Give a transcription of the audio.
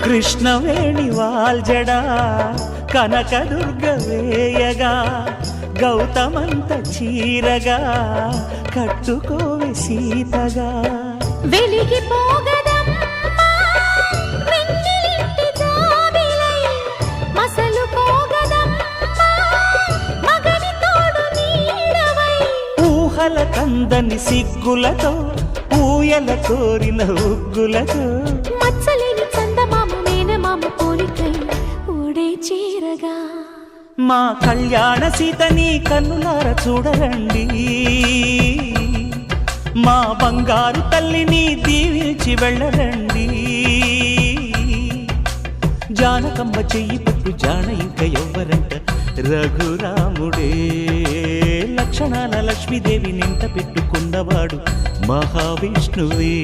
కృష్ణవేణి వాల్జడా కనకదుర్గ వేయగా గౌతమంత చీరగా కట్టుకోవే సీతగా వెలిగిపోగదమ్మా వెన్నెలింటి జాబిలై మసలుకోగదమ్మా మగని తోడు నీడవై ఊహల కందని సిగ్గులతో ఊయల కోరిన ఉగ్గులతో మచ్చలేని చందమామ మేనమామ పోలికై ఓడే చీరగా మా కళ్యాణ సీతని కన్నులార చూడరండి మా బంగారు తల్లిని దీవించి వెళ్ళరండి జానకమ్మ చెయ్యి పట్టు జాన ఇంక ఎవ్వరంట రఘురాముడే లక్షణాల లక్ష్మీదేవి నింట పెట్టుకున్నవాడు మహావిష్ణువే